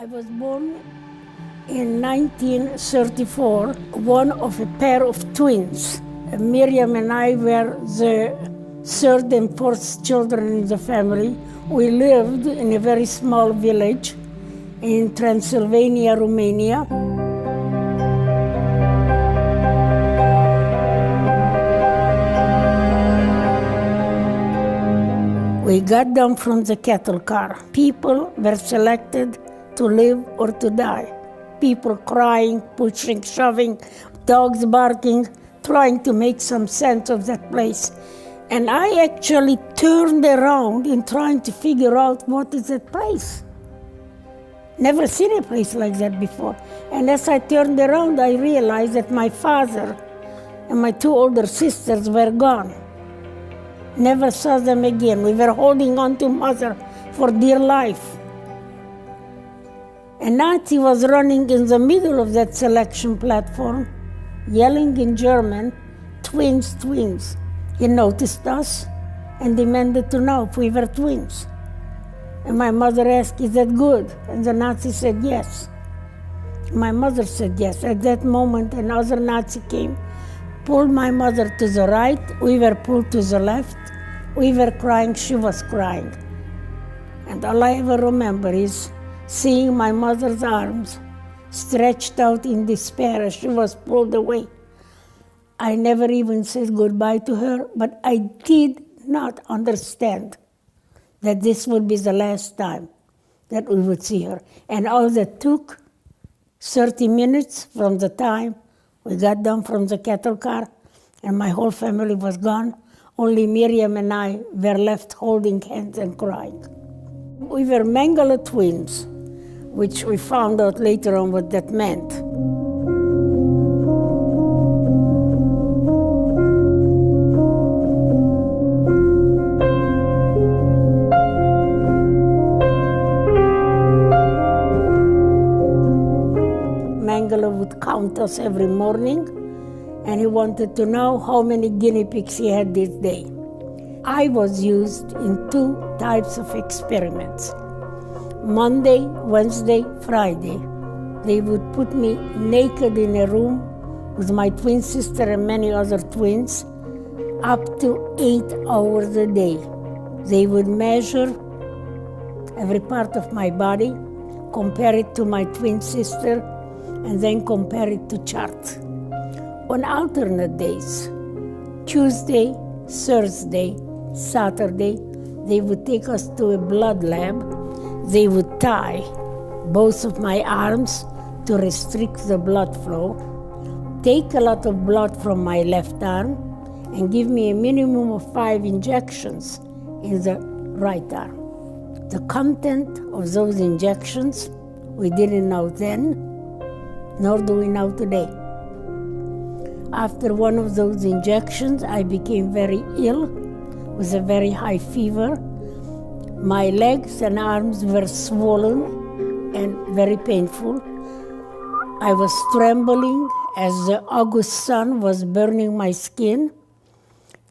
I was born in 1934, one of a pair of twins. Miriam and I were the third and fourth children in the family. We lived in a very small village in Transylvania, Romania. We got down from the cattle car. People were selected to live or to die. People crying, pushing, shoving, dogs barking, trying to make some sense of that place. And I actually turned around in trying to figure out what is that place. Never seen a place like that before. And as I turned around, I realized that my father and my two older sisters were gone. Never saw them again. We were holding on to mother for dear life. A Nazi was running in the middle of that selection platform, yelling in German, "Twins, twins." He noticed us and demanded to know if we were twins. And my mother asked, "Is that good?" And the Nazi said yes. My mother said yes. At that moment, another Nazi came, pulled my mother to the right, we were pulled to the left. We were crying, she was crying. And all I ever remember is seeing my mother's arms stretched out in despair as she was pulled away. I never even said goodbye to her, but I did not understand that this would be the last time that we would see her. And all that took 30 minutes from the time we got down from the cattle car and my whole family was gone. Only Miriam and I were left holding hands and crying. We were Mengele twins, which we found out later on what that meant. Mengele would count us every morning, and he wanted to know how many guinea pigs he had this day. I was used in 2 types of experiments. Monday, Wednesday, Friday. They would put me naked in a room with my twin sister and many other twins up to 8 hours a day. They would measure every part of my body, compare it to my twin sister, and then compare it to chart. On alternate days, Tuesday, Thursday, Saturday, they would take us to a blood lab. They would tie both of my arms to restrict the blood flow, take a lot of blood from my left arm, and give me a minimum of 5 injections in the right arm. The content of those injections we didn't know then, nor do we know today. After one of those injections, I became very ill with a very high fever. My legs and arms were swollen and very painful. I was trembling as the August sun was burning my skin,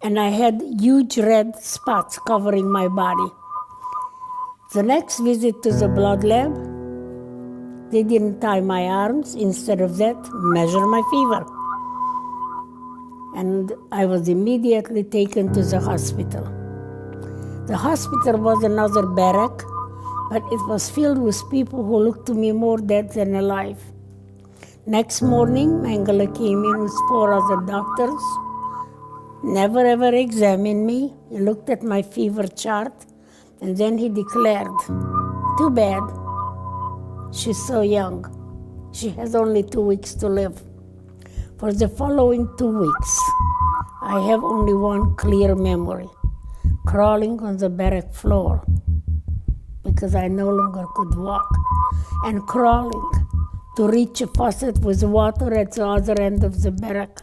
and I had huge red spots covering my body. The next visit to the blood lab, they didn't tie my arms. Instead of that, measure my fever. And I was immediately taken to the hospital. The hospital was another barrack, but it was filled with people who looked to me more dead than alive. Next morning, Mengele came in with 4 other doctors, never ever examined me. He looked at my fever chart, and then he declared, "Too bad, she's so young. She has only 2 weeks to live." For the following 2 weeks, I have only one clear memory, crawling on the barrack floor because I no longer could walk, and crawling to reach a faucet with water at the other end of the barrack.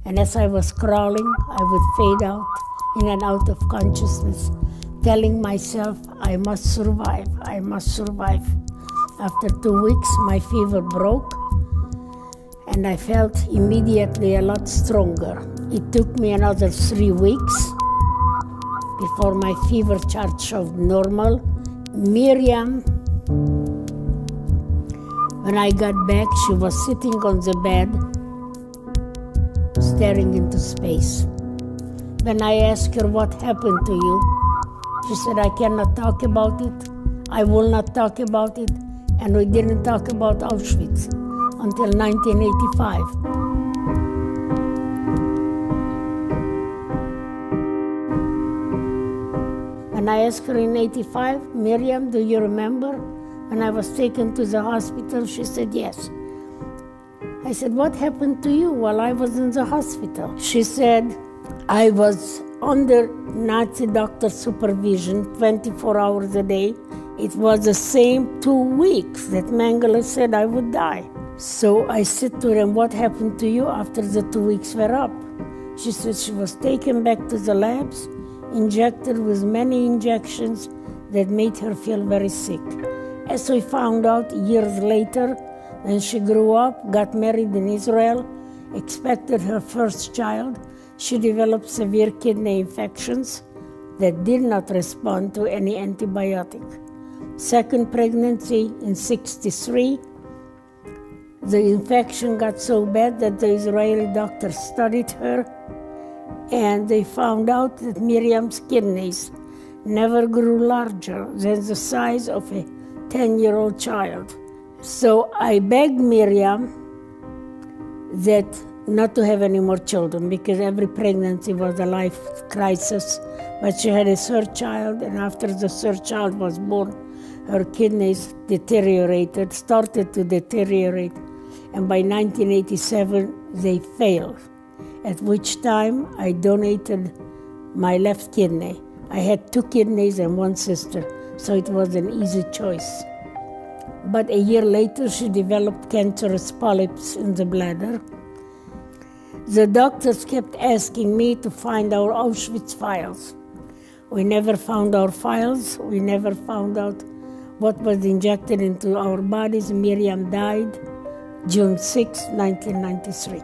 And as I was crawling, I would fade out in and out of consciousness, telling myself, I must survive, I must survive. After 2 weeks, my fever broke, and I felt immediately a lot stronger. It took me another 3 weeks before my fever chart showed normal. Miriam When I got back, she was sitting on the bed, staring into space. When I asked her what happened to you, she said, I cannot talk about it. I will not talk about it. And we didn't talk about Auschwitz until 1985. When I asked her in 85, Miriam, do you remember when I was taken to the hospital? She said, yes. I said, what happened to you while I was in the hospital? She said, I was under Nazi doctor supervision 24 hours a day. It was the same 2 weeks that Mengele said I would die. So I said to them, what happened to you after the 2 weeks were up? She said she was taken back to the labs, injected with many injections that made her feel very sick. As we found out years later, when she grew up, got married in Israel, expected her first child, she developed severe kidney infections that did not respond to any antibiotic. Second pregnancy in 1963, the infection got so bad that the Israeli doctors studied her, and they found out that Miriam's kidneys never grew larger than the size of a 10-year-old child. So I begged Miriam that not to have any more children, because every pregnancy was a life crisis. But she had a third child, and after the third child was born, her kidneys started to deteriorate, and by 1987 they failed, at which time I donated my left kidney. I had 2 kidneys and 1 sister, so it was an easy choice. But a year later she developed cancerous polyps in the bladder. The doctors kept asking me to find our Auschwitz files. We never found our files. We never found out what was injected into our bodies. Miriam died June 6, 1993.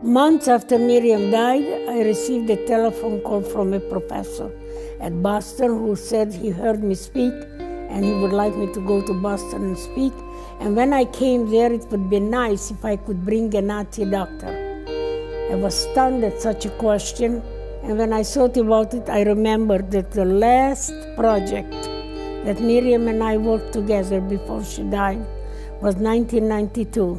Months after Miriam died, I received a telephone call from a professor at Boston who said he heard me speak and he would like me to go to Boston and speak. And when I came there, it would be nice if I could bring a Nazi doctor. I was stunned at such a question, and when I thought about it, I remembered that the last project that Miriam and I worked together before she died was 1992,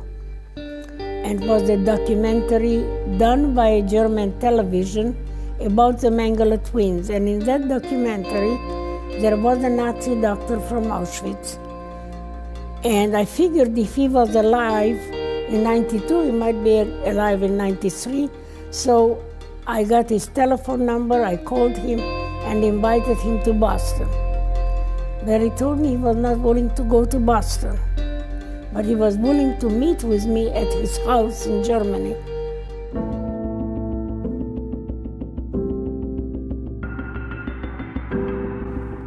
and was a documentary done by a German television about the Mengele twins. And in that documentary, there was a Nazi doctor from Auschwitz. And I figured if he was alive in 92, he might be alive in 93. So I got his telephone number, I called him and invited him to Boston. But he told me he was not willing to go to Boston, but he was willing to meet with me at his house in Germany.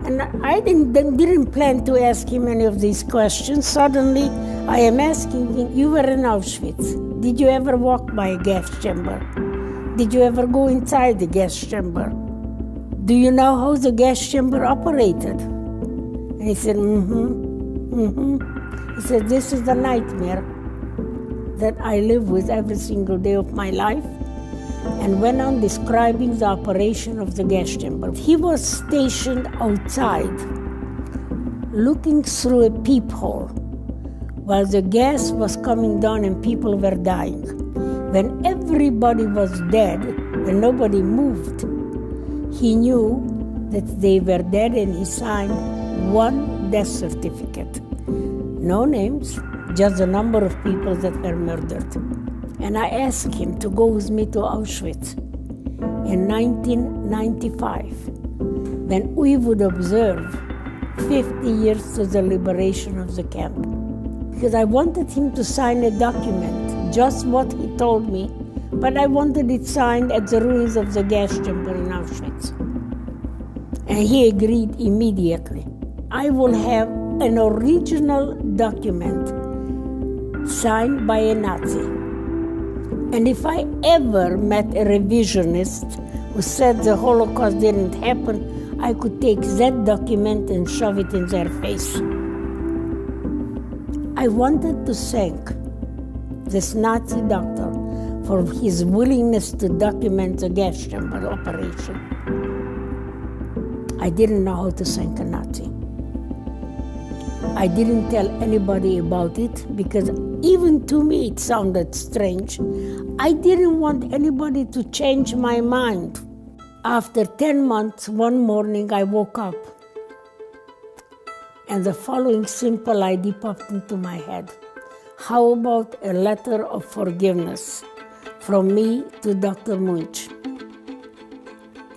And I didn't plan to ask him any of these questions. Suddenly, I am asking him, you were in Auschwitz. Did you ever walk by a gas chamber? Did you ever go inside the gas chamber? Do you know how the gas chamber operated? And he said, He said, this is the nightmare that I live with every single day of my life, and went on describing the operation of the gas chamber. He was stationed outside, looking through a peephole, while the gas was coming down and people were dying. When everybody was dead, when nobody moved, he knew that they were dead, and he signed one death certificate. No names, just the number of people that were murdered. And I asked him to go with me to Auschwitz in 1995, when we would observe 50 years to the liberation of the camp. Because I wanted him to sign a document, just what he told me, but I wanted it signed at the ruins of the gas chamber in Auschwitz. And he agreed immediately. I will have an original document signed by a Nazi. And if I ever met a revisionist who said the Holocaust didn't happen, I could take that document and shove it in their face. I wanted to thank this Nazi doctor for his willingness to document the gas chamber operation. I didn't know how to thank a Nazi. I didn't tell anybody about it because even to me it sounded strange. I didn't want anybody to change my mind. After 10 months, one morning I woke up and the following simple idea popped into my head. How about a letter of forgiveness from me to Dr. Munch?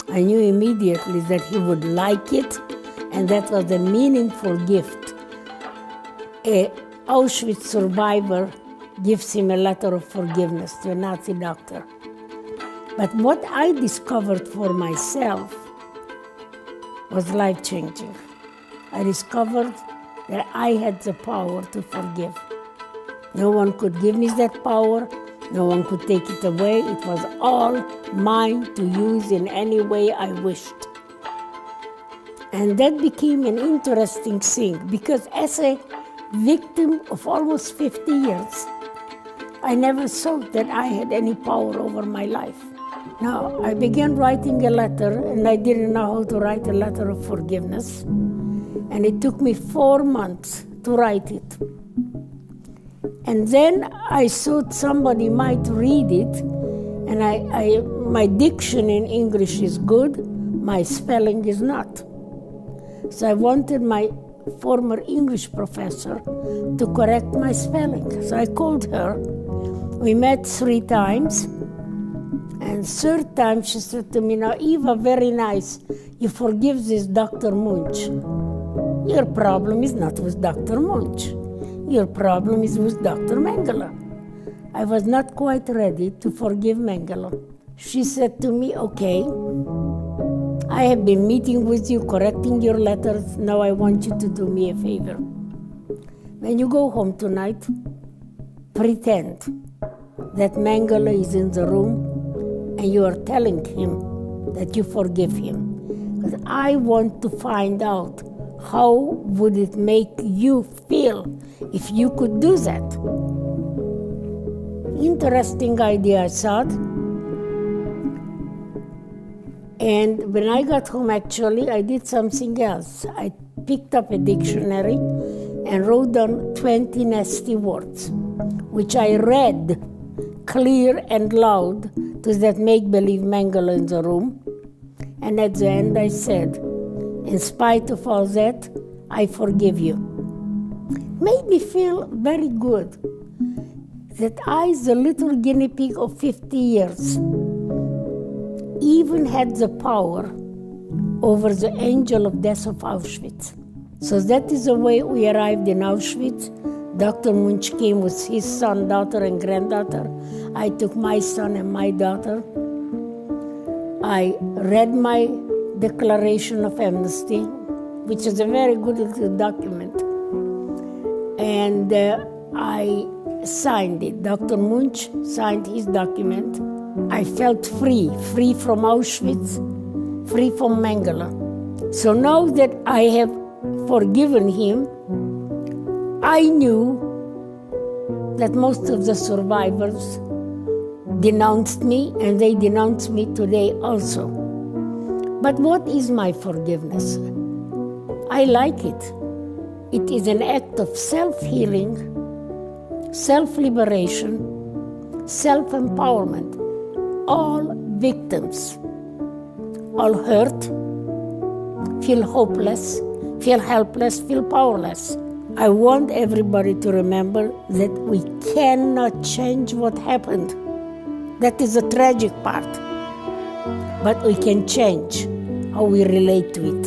I knew immediately that he would like it, and that was a meaningful gift. An Auschwitz survivor gives him a letter of forgiveness to a Nazi doctor. But what I discovered for myself was life-changing. I discovered that I had the power to forgive. No one could give me that power. No one could take it away. It was all mine to use in any way I wished. And that became an interesting thing because as a victim of almost 50 years, I never thought that I had any power over my life. Now, I began writing a letter, and I didn't know how to write a letter of forgiveness. And it took me 4 months to write it. And then I thought somebody might read it, and my diction in English is good, my spelling is not. So I wanted my former English professor to correct my spelling. So I called her. We met 3 times, and third time she said to me, "Now, Eva, very nice, you forgive this Dr. Munch. Your problem is not with Dr. Munch. Your problem is with Dr. Mengele." I was not quite ready to forgive Mengele. She said to me, "Okay, I have been meeting with you, correcting your letters. Now I want you to do me a favor. When you go home tonight, pretend that Mengele is in the room and you are telling him that you forgive him. Because I want to find out how would it make you feel if you could do that." Interesting idea, I thought. And when I got home, actually, I did something else. I picked up a dictionary and wrote down 20 nasty words, which I read clear and loud to that make-believe Mengele in the room. And at the end I said, "In spite of all that, I forgive you." Made me feel very good that I, the little guinea pig of 50 years, even had the power over the angel of death of Auschwitz. So that is the way we arrived in Auschwitz. Dr. Munch came with his son, daughter, and granddaughter. I took my son and my daughter. I read my Declaration of Amnesty, which is a very good little document. And I signed it. Dr. Munch signed his document. I felt free from Auschwitz, free from Mengele. So now that I have forgiven him, I knew that most of the survivors denounced me, and they denounce me today also. But what is my forgiveness? I like it. It is an act of self-healing, self-liberation, self-empowerment. All victims, all hurt, feel hopeless, feel helpless, feel powerless. I want everybody to remember that we cannot change what happened. That is the tragic part. But we can change how we relate to it.